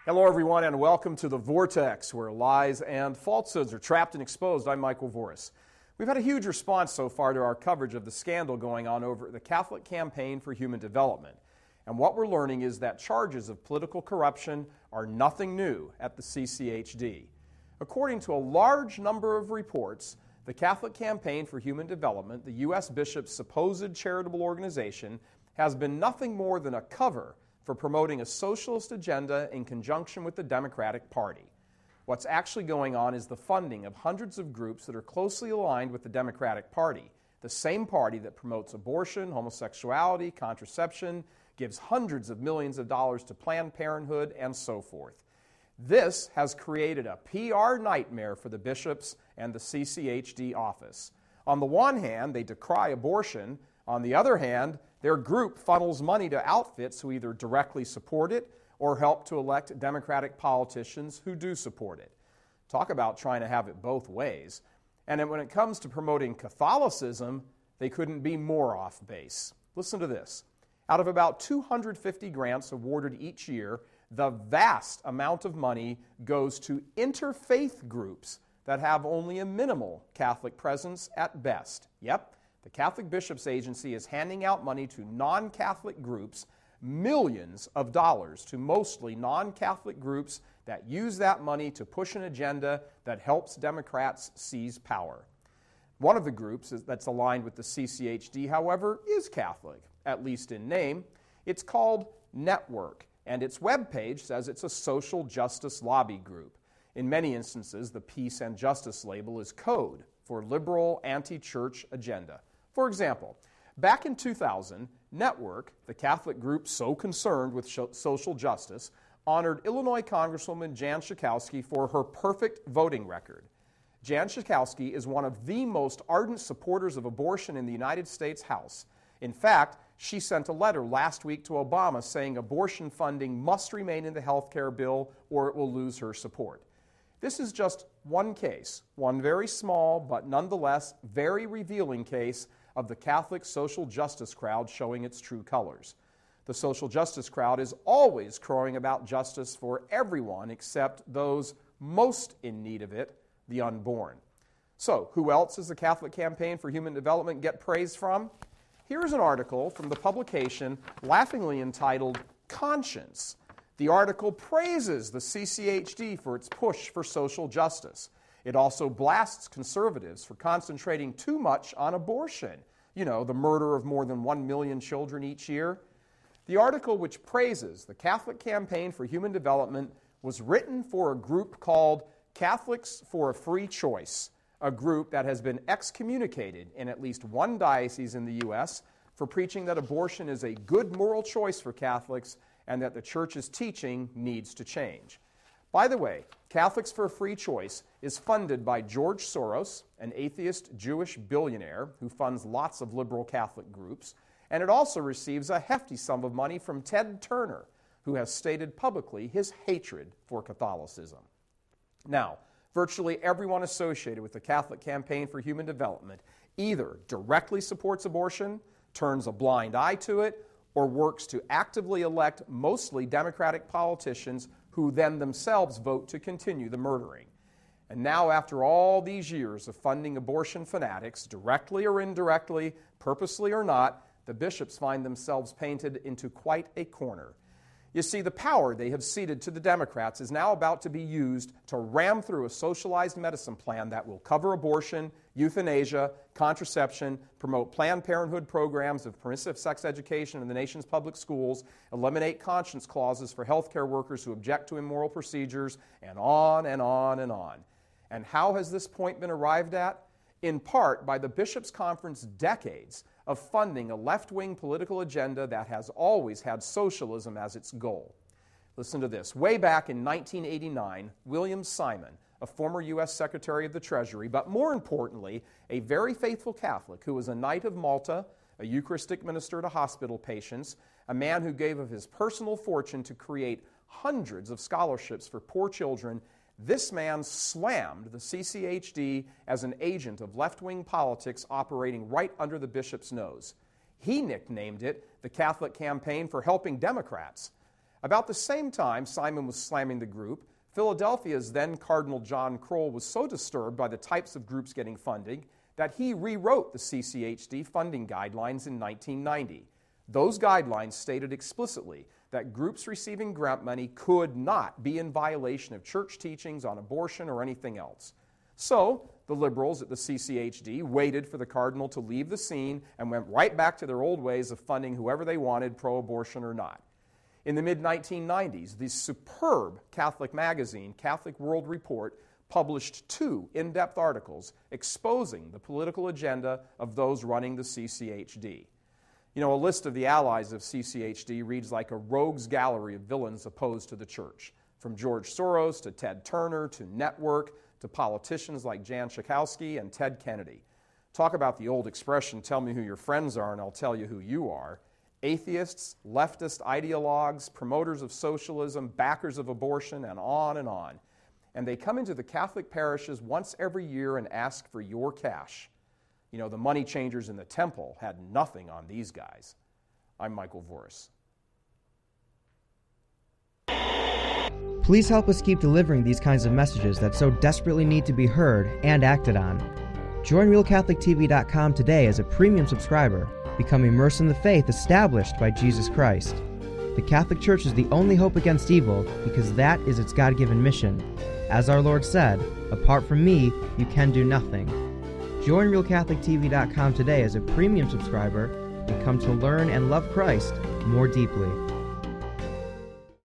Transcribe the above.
Hello, everyone, and welcome to the Vortex, where lies and falsehoods are trapped and exposed. I'm Michael Voris. We've had a huge response so far to our coverage of the scandal going on over the Catholic Campaign for Human Development. And what we're learning is that charges of political corruption are nothing new at the CCHD. According to a large number of reports, the Catholic Campaign for Human Development, the U.S. Bishop's supposed charitable organization, has been nothing more than a cover for promoting a socialist agenda in conjunction with the Democratic Party. What's actually going on is the funding of hundreds of groups that are closely aligned with the Democratic Party, the same party that promotes abortion, homosexuality, contraception, gives hundreds of millions of dollars to Planned Parenthood, and so forth. This has created a PR nightmare for the bishops and the CCHD office. On the one hand, they decry abortion. On the other hand, their group funnels money to outfits who either directly support it or help to elect Democratic politicians who do support it. Talk about trying to have it both ways. And when it comes to promoting Catholicism, they couldn't be more off base. Listen to this. Out of about 250 grants awarded each year, the vast amount of money goes to interfaith groups that have only a minimal Catholic presence at best. Yep. The Catholic Bishops Agency is handing out money to non-Catholic groups, millions of dollars to mostly non-Catholic groups that use that money to push an agenda that helps Democrats seize power. One of the groups that's aligned with the CCHD, however, is Catholic, at least in name. It's called Network, and its webpage says it's a social justice lobby group. In many instances, the peace and justice label is code for liberal anti-church agenda. For example, back in 2000, Network, the Catholic group so concerned with social justice, honored Illinois Congresswoman Jan Schakowsky for her perfect voting record. Jan Schakowsky is one of the most ardent supporters of abortion in the United States House. In fact, she sent a letter last week to Obama saying abortion funding must remain in the health care bill or it will lose her support. This is just one case, one very small but nonetheless very revealing case of the Catholic social justice crowd showing its true colors. The social justice crowd is always crowing about justice for everyone except those most in need of it, the unborn. So, who else does the Catholic Campaign for Human Development get praise from? Here's an article from the publication laughingly entitled Conscience. The article praises the CCHD for its push for social justice. It also blasts conservatives for concentrating too much on abortion. You know, the murder of more than 1 million children each year. The article, which praises the Catholic Campaign for Human Development, was written for a group called Catholics for a Free Choice, a group that has been excommunicated in at least one diocese in the U.S. for preaching that abortion is a good moral choice for Catholics and that the Church's teaching needs to change. By the way, Catholics for a Free Choice is funded by George Soros, an atheist Jewish billionaire who funds lots of liberal Catholic groups, and it also receives a hefty sum of money from Ted Turner, who has stated publicly his hatred for Catholicism. Now, virtually everyone associated with the Catholic Campaign for Human Development either directly supports abortion, turns a blind eye to it, or works to actively elect mostly Democratic politicians who then themselves vote to continue the murdering. And now, after all these years of funding abortion fanatics, directly or indirectly, purposely or not, the bishops find themselves painted into quite a corner. You see, the power they have ceded to the Democrats is now about to be used to ram through a socialized medicine plan that will cover abortion, euthanasia, contraception, promote Planned Parenthood programs of permissive sex education in the nation's public schools, eliminate conscience clauses for healthcare workers who object to immoral procedures, and on and on and on. And how has this point been arrived at? In part by the Bishops' Conference decades of funding a left-wing political agenda that has always had socialism as its goal. Listen to this. Way back in 1989, William Simon, a former U.S. Secretary of the Treasury, but more importantly, a very faithful Catholic who was a Knight of Malta, a Eucharistic minister to hospital patients, a man who gave of his personal fortune to create hundreds of scholarships for poor children, This man slammed the CCHD as an agent of left-wing politics operating right under the bishop's nose. He nicknamed it the Catholic Campaign for Helping Democrats. About the same time Simon was slamming the group, Philadelphia's then Cardinal John Kroll was so disturbed by the types of groups getting funding that he rewrote the CCHD funding guidelines in 1990. Those guidelines stated explicitly that groups receiving grant money could not be in violation of church teachings on abortion or anything else. So, the liberals at the CCHD waited for the cardinal to leave the scene and went right back to their old ways of funding whoever they wanted, pro-abortion or not. In the mid-1990s, the superb Catholic magazine, Catholic World Report, published 2 in-depth articles exposing the political agenda of those running the CCHD. You know, a list of the allies of CCHD reads like a rogues gallery of villains opposed to the church, from George Soros to Ted Turner to Network to politicians like Jan Schakowsky and Ted Kennedy. Talk about the old expression, tell me who your friends are and I'll tell you who you are. Atheists, leftist ideologues, promoters of socialism, backers of abortion, and on and on. And they come into the Catholic parishes once every year and ask for your cash. You know, the money changers in the temple had nothing on these guys. I'm Michael Voris. Please help us keep delivering these kinds of messages that so desperately need to be heard and acted on. Join RealCatholicTV.com today as a premium subscriber. Become immersed in the faith established by Jesus Christ. The Catholic Church is the only hope against evil because that is its God-given mission. As our Lord said, apart from me, you can do nothing. Join RealCatholicTV.com today as a premium subscriber and come to learn and love Christ more deeply.